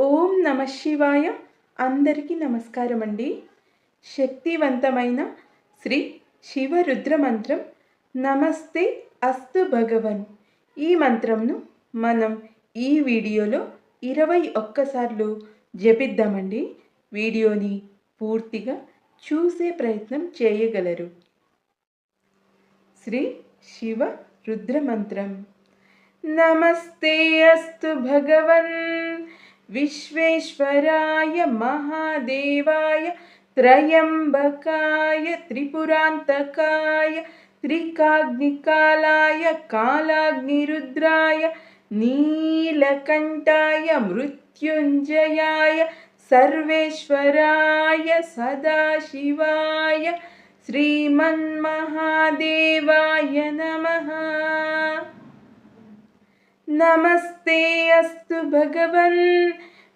ఓం నమ శివాయ. అందరికీ నమస్కారం అండి. శక్తివంతమైన శ్రీ శివరుద్ర మంత్రం నమస్తే అస్తు భగవన్. ఈ మంత్రంను మనం ఈ వీడియోలో 21 సార్లు జపిద్దామండి. వీడియోని పూర్తిగా చూసే ప్రయత్నం చేయగలరు. శ్రీ శివ రుద్ర మంత్రం. నమస్తే అస్తు భగవన్ विश्वेश्वराय महादेवाय त्रयंबकाय त्रिपुरांतकाय त्रिकाग्निकालाय कालाग्निरुद्राय नीलकंठाय मृत्युंजयाय सर्वेश्वराय सदाशिवाय श्रीमन्महादेवाय नमः। नमस्ते अस्तु भगवन्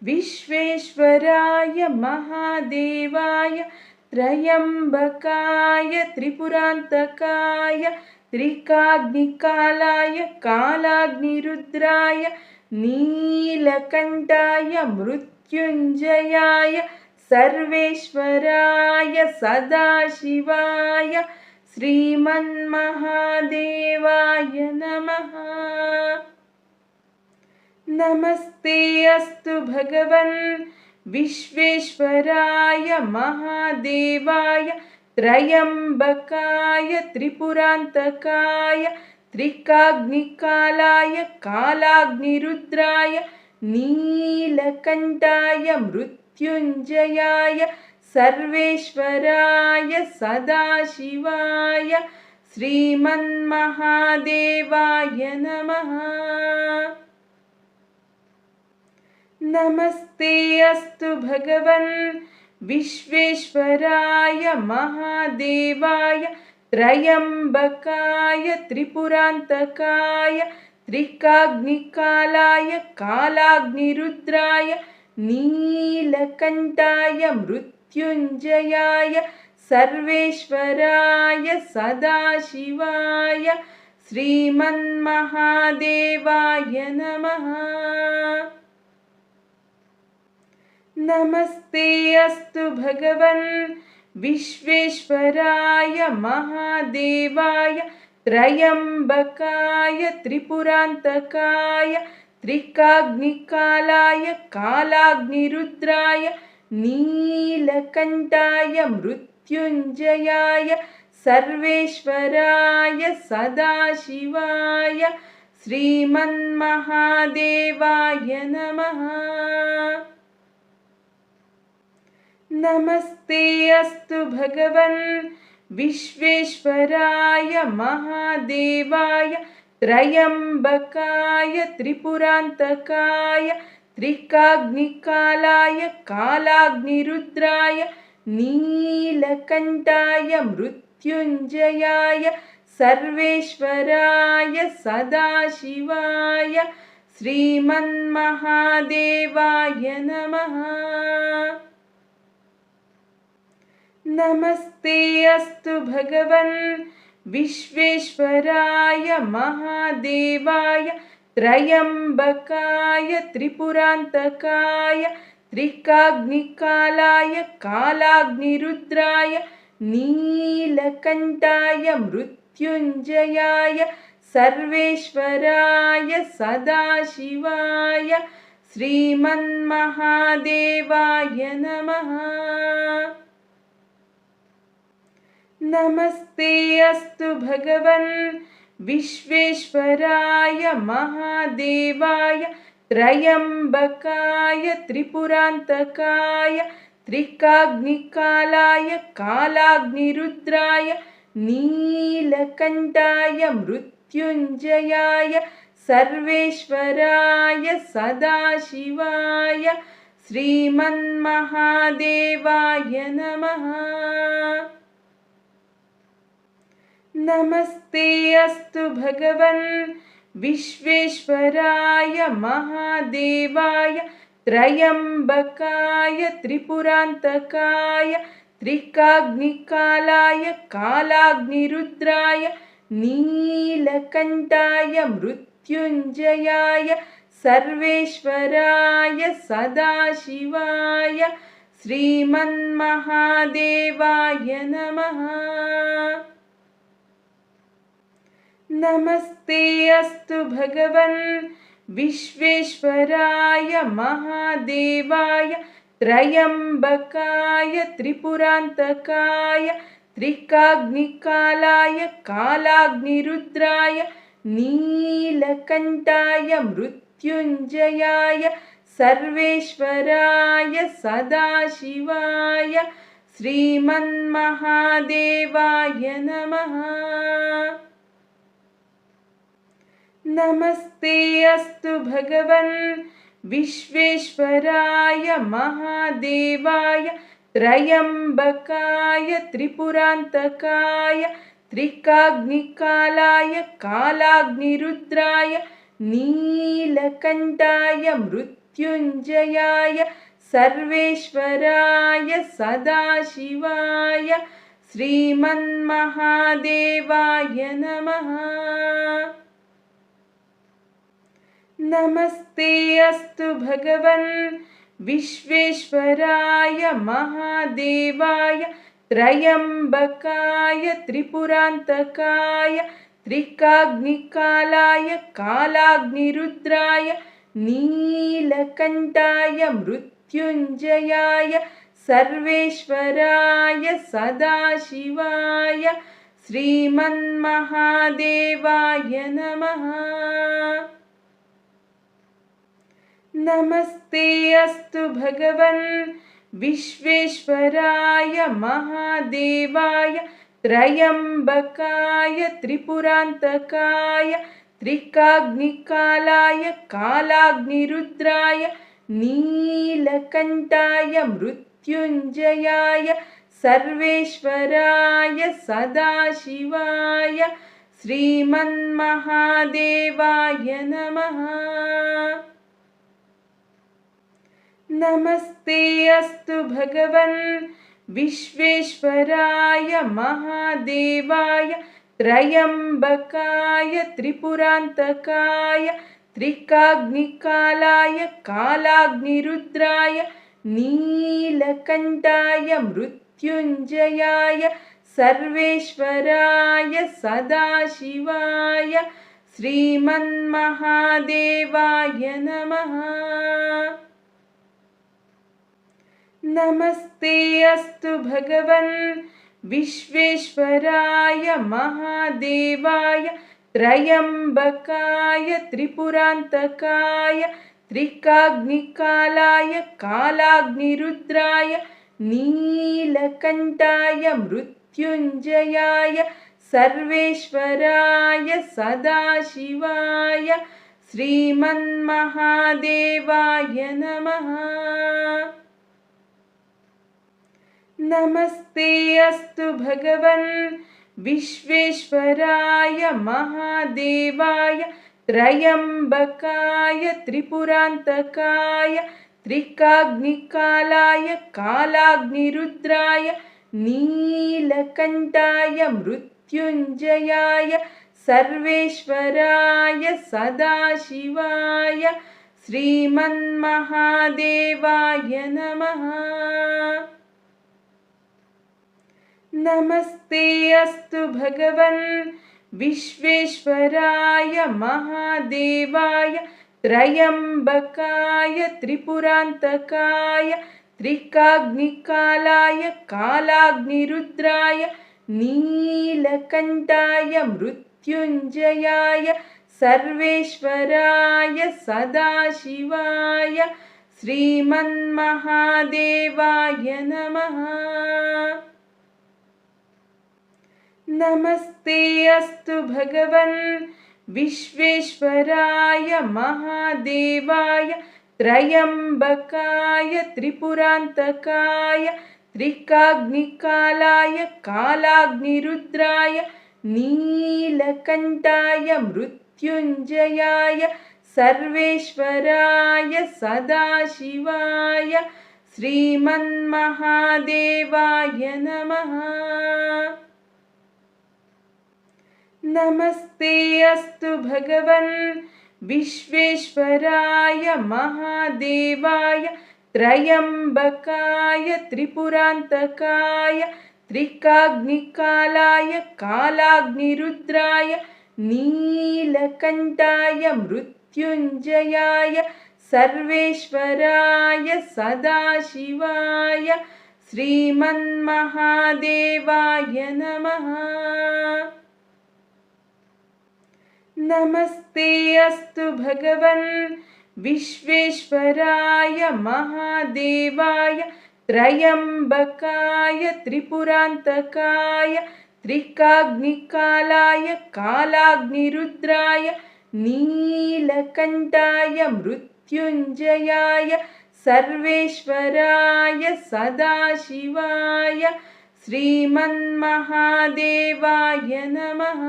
विश्वेश्वराय महादेवाय त्रयंबकाय त्रिपुरांतकाय त्रिकाग्निकालाय कालाग्निरुद्राय नीलकंठाय मृत्युंजयाय सर्वेश्वराय सदाशिवाय श्रीमन्महादेवाय नमः। नमस्ते अस्तु भगवन् विश्वेश्वराय महादेवाय त्रयंबकाय त्रिपुरांतकाय त्रिकाग्निकालाय कालाग्निरुद्राय नीलकंठाय मृत्युंजयाय सर्वेश्वराय सदाशिवाय श्रीमन्महादेवाय नमः। नमस्ते अस्तु भगवन् विश्वेश्वराय महादेवाय त्रयंबकाय त्रिपुरांतकाय त्रिकाग्निकालाय कालाग्निरुद्राय नीलकंठाय मृत्युंजयाय सर्वेश्वराय सदाशिवाय श्रीमन्महादेवाय नमः। नमस्ते अस्तु भगवन् विश्वेश्वराय महादेवाय त्रयंबकाय त्रिपुरांतकाय त्रिकाग्निकालाय कालाग्निरुद्राय नीलकंठाय मृत्युंजयाय सर्वेश्वराय सदाशिवाय श्रीमन्महादेवाय नमः। नमस्ते अस्तु भगवन् विश्वेश्वराय महादेवाय त्रयंबकाय त्रिपुरांतकाय त्रिकाग्निकालाय कालाग्निरुद्राय नीलकंठाय मृत्युंजयाय सर्वेश्वराय सदाशिवाय श्रीमन्महादेवाय नमः। नमस्ते अस्तु भगवन् विश्वेश्वराय महादेवाय त्रयंबकाय त्रिपुरांतकाय त्रिकाग्निकालाय कालाग्निरुद्राय नीलकंठाय मृत्युंजयाय सर्वेश्वराय सदाशिवाय श्रीमन्महादेवाय नमः। नमस्ते अस्तु भगवन् विश्वेश्वराय महादेवाय त्रयंबकाय त्रिपुरांतकाय त्रिकाग्निकालाय कालाग्निरुद्राय नीलकंठाय मृत्युंजयाय सर्वेश्वराय सदाशिवाय श्रीमन्महादेवाय नमः। नमस्ते अस्तु भगवन् विश्वेश्वराय महादेवाय त्रयंबकाय त्रिपुरांतकाय त्रिकाग्निकालाय कालाग्निरुद्राय नीलकंठाय मृत्युंजयाय सर्वेश्वराय सदाशिवाय श्रीमन्महादेवाय नमः। नमस्ते अस्तु भगवन् विश्वेश्वराय महादेवाय त्रयम्बकाय त्रिपुरान्तकाय त्रिकाग्निकालाय कालाग्निरुद्राय नीलकण्ठाय मृत्युञ्जयाय सर्वेश्वराय सदाशिवाय श्रीमन्महादेवाय नमः। नमस्ते अस्तु भगवन् विश्वेश्वराय महादेवाय त्रयम्बकाय त्रिपुरान्तकाय त्रिकाग्निकालाय कालाग्निरुद्राय नीलकण्ठाय मृत्युञ्जयाय सर्वेश्वराय सदाशिवाय श्रीमन्महादेवाय नमः। नमस्ते अस्तु भगवन् विश्वेश्वराय महादेवाय त्रयम्बकाय त्रिपुरान्तकाय त्रिकाग्निकालाय कालाग्निरुद्राय नीलकण्ठाय मृत्युञ्जयाय सर्वेश्वराय सदाशिवाय श्रीमन्महादेवाय नमः। नमस्ते अस्तु भगवन् विश्वेश्वराय महादेवाय त्रयम्बकाय त्रिपुरान्तकाय त्रिकाग्निकालाय कालाग्निरुद्राय नीलकण्ठाय मृत्युञ्जयाय सर्वेश्वराय सदाशिवाय श्रीमन्महादेवाय नमः। नमस्ते अस्तु भगवन् विश्वेश्वराय महादेवाय त्रयम्बकाय त्रिपुरान्तकाय त्रिकाग्निकालाय कालाग्निरुद्राय नीलकण्ठाय मृत्युञ्जयाय सर्वेश्वराय सदाशिवाय श्रीमन्महादेवाय नमः। नमस्ते अस्तु भगवन् विश्वेश्वराय महादेवाय त्रयम्बकाय त्रिपुरान्तकाय त्रिकाग्निकालाय कालाग्निरुद्राय नीलकण्ठाय मृत्युञ्जयाय सर्वेश्वराय सदाशिवाय श्रीमन्महादेवाय नमः। नमस्ते अस्तु भगवन् विश्वेश्वराय महादेवाय त्रयम्बकाय त्रिपुरान्तकाय त्रिकाग्निकालाय कालाग्निरुद्राय नीलकण्ठाय मृत्युञ्जयाय सर्वेश्वराय सदाशिवाय श्रीमन्महादेवाय नमः। नमस्ते अस्तु भगवन् विश्वेश्वराय महादेवाय त्रयम्बकाय त्रिपुरान्तकाय त्रिकाग्निकालाय कालाग्निरुद्राय नीलकण्ठाय मृत्युञ्जयाय सर्वेश्वराय सदाशिवाय श्रीमन्महादेवाय नमः। नमस्ते अस्तु भगवन् विश्वेश्वराय महादेवाय त्रयम्बकाय त्रिपुरान्तकाय त्रिकाग्निकालाय कालाग्निरुद्राय नीलकण्ठाय मृत्युञ्जयाय सर्वेश्वराय सदाशिवाय श्रीमन्महादेवाय नमः। नमस्ते अस्तु भगवन् विश्वेश्वराय महादेवाय त्रयंबकाय त्रिपुरांतकाय त्रिकाग्निकालाय कालाग्निरुद्राय नीलकंठाय मृत्युंजयाय सर्वेश्वराय सदाशिवाय श्रीमन्महादेवाय नमः। नमस्ते अस्तु भगवन् विश्वेश्वराय महादेवाय त्रयंबकाय त्रिपुरांतकाय त्रिकाग्निकालाय कालाग्निरुद्राय नीलकंठाय मृत्युंजयाय सर्वेश्वराय सदाशिवाय श्रीमन्महादेवाय नमः।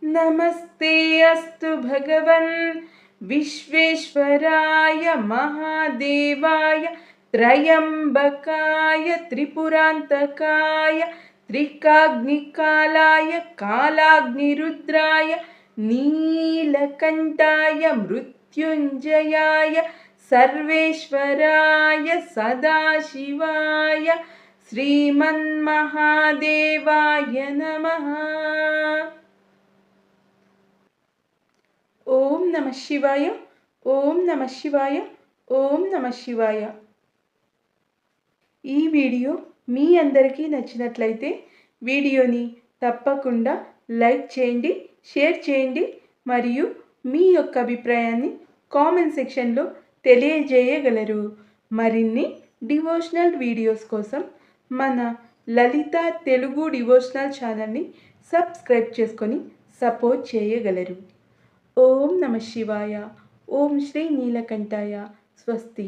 नमस्ते अस्तु भगवन् विश्वेश्वराय महादेवाय त्रयंबकाय त्रिपुरांतकाय त्रिकाग्निकालाय कालाग्निरुद्राय नीलकंठाय मृत्युंजयाय सर्वेश्वराय सदाशिवाय श्रीमन्महादेवाय नमः। ఓం నమ శివాయ, ఓం నమ శివాయ, ఓం నమ శివాయ. ఈ వీడియో మీ అందరికీ నచ్చినట్లయితే వీడియోని తప్పకుండా లైక్ చేయండి, షేర్ చేయండి మరియు మీ యొక్క అభిప్రాయాన్ని కామెంట్ సెక్షన్లో తెలియజేయగలరు. మరిన్ని డివోషనల్ వీడియోస్ కోసం మన లలిత తెలుగు డివోషనల్ ఛానల్ని సబ్స్క్రైబ్ చేసుకొని సపోర్ట్ చేయగలరు. ఓం నమ శివాయ. ఓం శ్రీ నీలకంఠాయ. స్వస్తి.